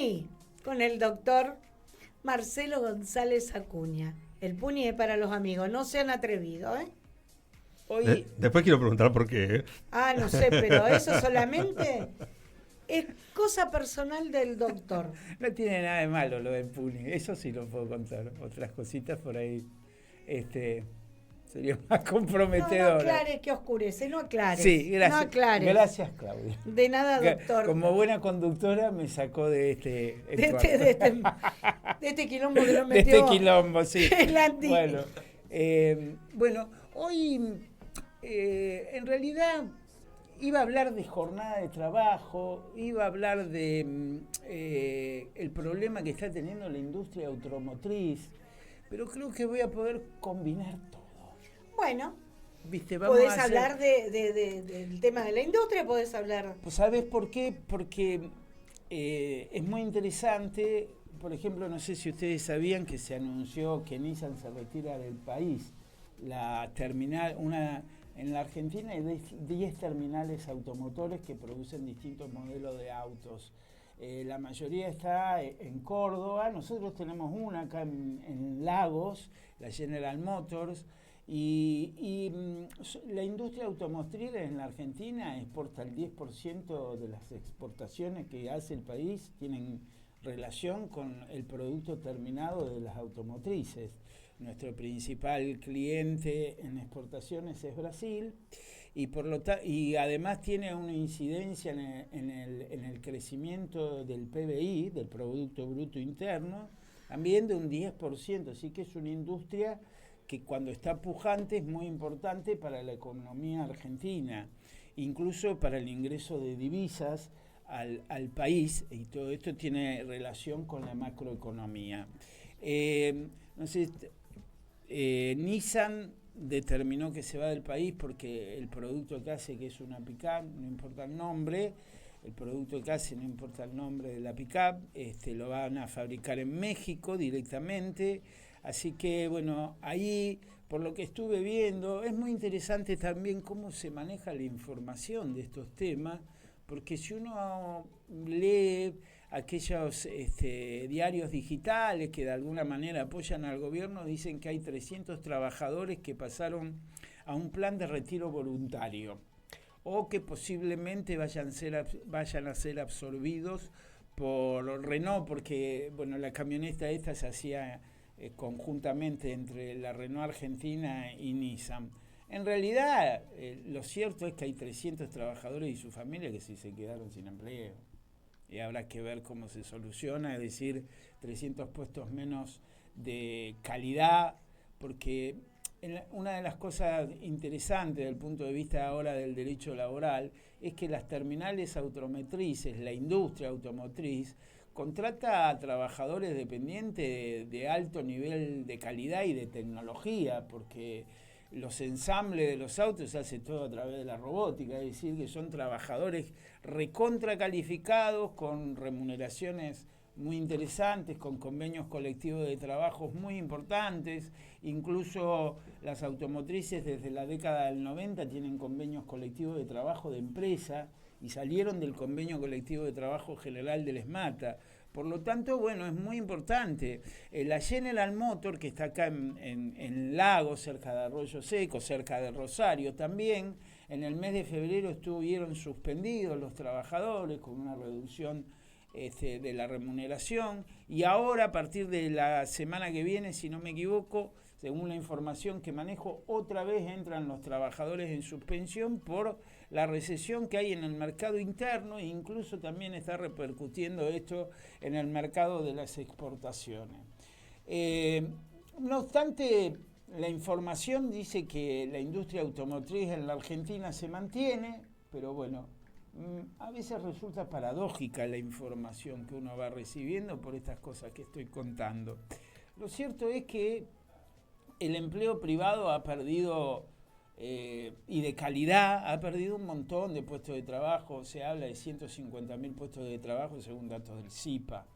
Y con el doctor Marcelo González Acuña. El Puni es para los amigos, no se han atrevido, ¿eh? Hoy Después quiero preguntar por qué. Ah, no sé, pero eso solamente es cosa personal del doctor. no tiene nada de malo lo del Puni, eso sí lo puedo contar. Otras cositas por ahí este, sería más No comprometedora. aclares que oscurece, no aclares. Sí, No gracias. aclares. Gracias, Claudia. De nada, doctor. Como buena conductora me sacó de este De este, de este, de este quilombo que lo de metió. este quilombo, sí. El anti. Bueno, hoy en realidad iba a hablar de jornada de trabajo, iba a hablar de el problema que está teniendo la industria automotriz, pero creo que voy a poder combinar todo. Bueno, ¿Viste? Vamos podés a hacer... hablar del tema de la industria, podés hablar. Pues ¿sabes por qué? Porque es muy interesante. Por ejemplo, no sé si ustedes sabían que se anunció que Nissan se retira del país. La terminal, en la Argentina hay 10 terminales automotores que producen distintos modelos de autos. La mayoría está en Córdoba, nosotros tenemos una acá en Lagos, la General Motors, la industria automotriz en la Argentina exporta el 10% de las exportaciones que hace el país, tienen relación con el producto terminado de las automotrices. Nuestro principal cliente en exportaciones es Brasil y además tiene una incidencia en el crecimiento del PBI, del Producto Bruto Interno, también de un 10%, así que es una industria que cuando está pujante es muy importante para la economía argentina, incluso para el ingreso de divisas al país, y todo esto tiene relación con la macroeconomía. No sé, Nissan determinó que se va del país porque el producto que hace, que es una pick-up, no importa el nombre, el producto que hace, no importa el nombre de la pick-up, lo van a fabricar en México directamente. Así que, bueno, ahí, por lo que estuve viendo, es muy interesante también cómo se maneja la información de estos temas, porque si uno lee aquellos diarios digitales que de alguna manera apoyan al gobierno, dicen que hay 300 trabajadores que pasaron a un plan de retiro voluntario o que posiblemente vayan a ser absorbidos por Renault, porque bueno, la camioneta esta se hacía conjuntamente entre la Renault Argentina y Nissan. En realidad, lo cierto es que hay 300 trabajadores y su familia que sí se quedaron sin empleo. Y habrá que ver cómo se soluciona, es decir, 300 puestos menos de calidad, porque una de las cosas interesantes desde el punto de vista ahora del derecho laboral es que las terminales automotrices, la industria automotriz, contrata a trabajadores dependientes de alto nivel de calidad y de tecnología, porque los ensambles de los autos se hace todo a través de la robótica, es decir, que son trabajadores recontra calificados, con remuneraciones muy interesantes, con convenios colectivos de trabajos muy importantes. Incluso las automotrices desde la década del 90 tienen convenios colectivos de trabajo de empresa y salieron del convenio colectivo de trabajo general del ESMATA. Por lo tanto, bueno, es muy importante. La General Motors, que está acá en Lagos, cerca de Arroyo Seco, cerca de Rosario también, en el mes de febrero estuvieron suspendidos los trabajadores con una reducción de la remuneración, y ahora a partir de la semana que viene, si no me equivoco, según la información que manejo, otra vez entran los trabajadores en suspensión por la recesión que hay en el mercado interno, e incluso también está repercutiendo esto en el mercado de las exportaciones. No obstante, la información dice que la industria automotriz en la Argentina se mantiene, pero bueno, a veces resulta paradójica la información que uno va recibiendo por estas cosas que estoy contando. Lo cierto es que el empleo privado ha perdido, y de calidad, ha perdido un montón de puestos de trabajo. Se habla de 150.000 puestos de trabajo según datos del CIPA,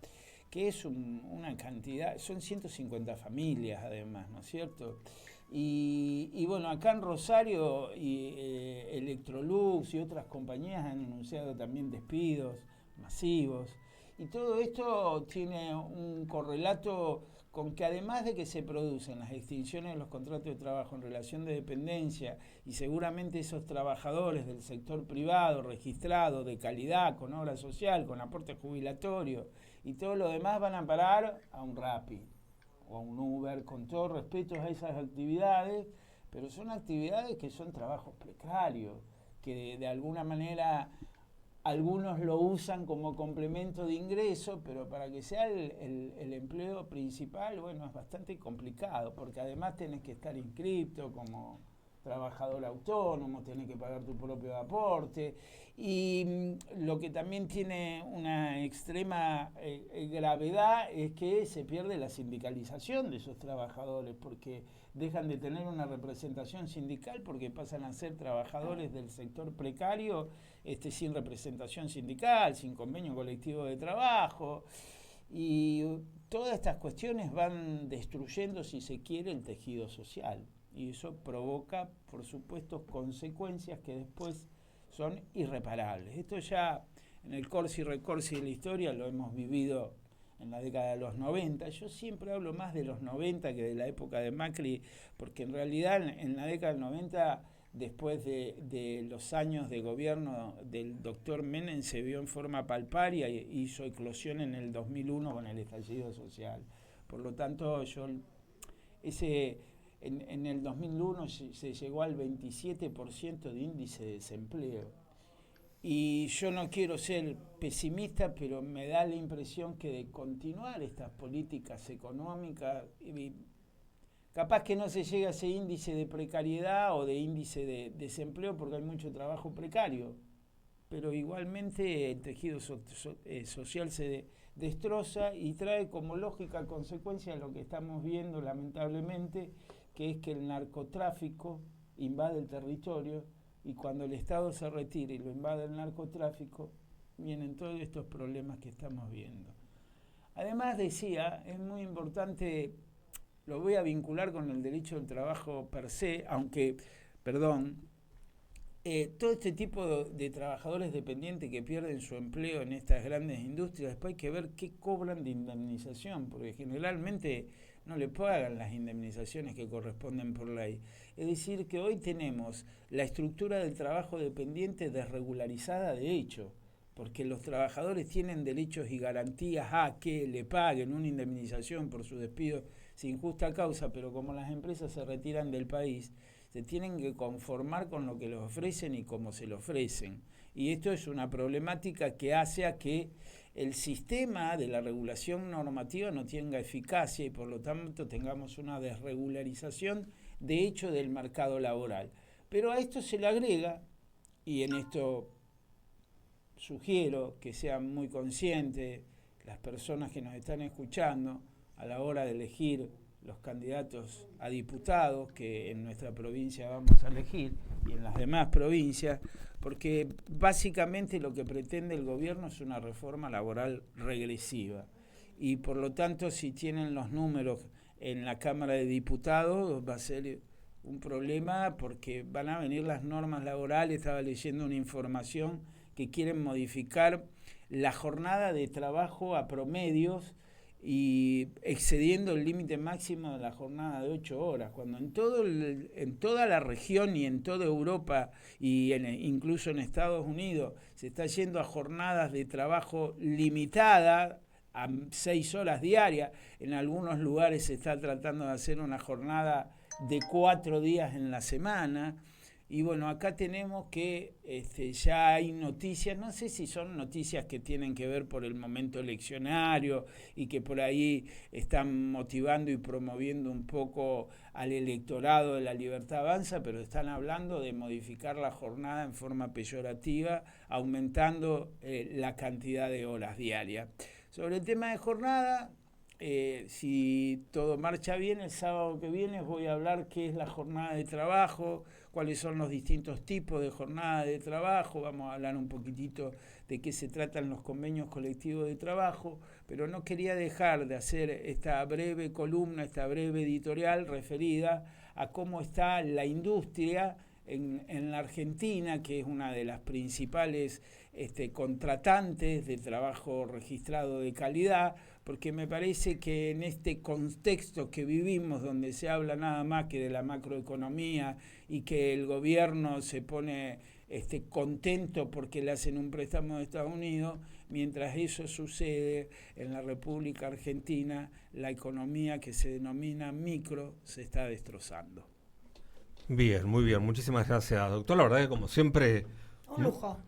que es una cantidad, son 150 familias además, ¿no es cierto? Y bueno, acá en Rosario Electrolux y otras compañías han anunciado también despidos masivos. Y todo esto tiene un correlato con que además de que se producen las extinciones de los contratos de trabajo en relación de dependencia y seguramente esos trabajadores del sector privado, registrado, de calidad, con obra social, con aporte jubilatorio y todo lo demás van a parar a un Rappi o a un Uber, con todo respeto a esas actividades, pero son actividades que son trabajos precarios, que de alguna manera algunos lo usan como complemento de ingreso, pero para que sea el empleo principal, bueno, es bastante complicado, porque además tenés que estar inscripto como trabajador autónomo, tenés que pagar tu propio aporte, y lo que también tiene una extrema gravedad es que se pierde la sindicalización de esos trabajadores, porque dejan de tener una representación sindical porque pasan a ser trabajadores del sector precario sin representación sindical, sin convenio colectivo de trabajo, y todas estas cuestiones van destruyendo, si se quiere, el tejido social, y eso provoca, por supuesto, consecuencias que después son irreparables. Esto ya en el corsi y recorsi de la historia lo hemos vivido en la década de los 90. Yo siempre hablo más de los 90 que de la época de Macri, porque en realidad en la década del 90, después de los años de gobierno del doctor Menem, se vio en forma palparia y hizo eclosión en el 2001 con el estallido social. Por lo tanto, en el 2001 se llegó al 27% de índice de desempleo. Y yo no quiero ser pesimista, pero me da la impresión que de continuar estas políticas económicas, capaz que no se llega a ese índice de precariedad o de índice de desempleo porque hay mucho trabajo precario, pero igualmente el tejido social se destroza y trae como lógica consecuencia lo que estamos viendo lamentablemente, que es que el narcotráfico invade el territorio. Y cuando el Estado se retira y lo invade el narcotráfico, vienen todos estos problemas que estamos viendo. Además, decía, es muy importante, lo voy a vincular con el derecho del trabajo per se, aunque, todo este tipo de trabajadores dependientes que pierden su empleo en estas grandes industrias, después hay que ver qué cobran de indemnización, porque generalmente no le pagan las indemnizaciones que corresponden por ley. Es decir, que hoy tenemos la estructura del trabajo dependiente desregularizada de hecho, porque los trabajadores tienen derechos y garantías a que le paguen una indemnización por su despido sin justa causa, pero como las empresas se retiran del país, se tienen que conformar con lo que les ofrecen y cómo se lo ofrecen. Y esto es una problemática que hace a que el sistema de la regulación normativa no tenga eficacia y por lo tanto tengamos una desregularización de hecho del mercado laboral. Pero a esto se le agrega, y en esto sugiero que sean muy conscientes las personas que nos están escuchando a la hora de elegir los candidatos a diputados que en nuestra provincia vamos a elegir y en las demás provincias, porque básicamente lo que pretende el gobierno es una reforma laboral regresiva y por lo tanto si tienen los números en la Cámara de Diputados va a ser un problema porque van a venir las normas laborales. Estaba leyendo una información que quieren modificar la jornada de trabajo a promedios y excediendo el límite máximo de la jornada de 8 horas, cuando en toda la región y en toda Europa y incluso en Estados Unidos se está yendo a jornadas de trabajo limitadas a 6 horas diarias. En algunos lugares se está tratando de hacer una jornada de 4 días en la semana. Y bueno, acá tenemos que ya hay noticias, no sé si son noticias que tienen que ver por el momento eleccionario y que por ahí están motivando y promoviendo un poco al electorado de La Libertad Avanza, pero están hablando de modificar la jornada en forma peyorativa, aumentando la cantidad de horas diarias. Sobre el tema de jornada, si todo marcha bien, el sábado que viene voy a hablar qué es la jornada de trabajo, cuáles son los distintos tipos de jornada de trabajo, vamos a hablar un poquitito de qué se tratan los convenios colectivos de trabajo, pero no quería dejar de hacer esta breve columna, esta breve editorial referida a cómo está la industria en la Argentina, que es una de las principales contratantes de trabajo registrado de calidad, porque me parece que en este contexto que vivimos, donde se habla nada más que de la macroeconomía y que el gobierno se pone contento porque le hacen un préstamo de Estados Unidos, mientras eso sucede en la República Argentina, la economía que se denomina micro se está destrozando. Bien, muy bien. Muchísimas gracias, doctor. La verdad que como siempre... Un lujo.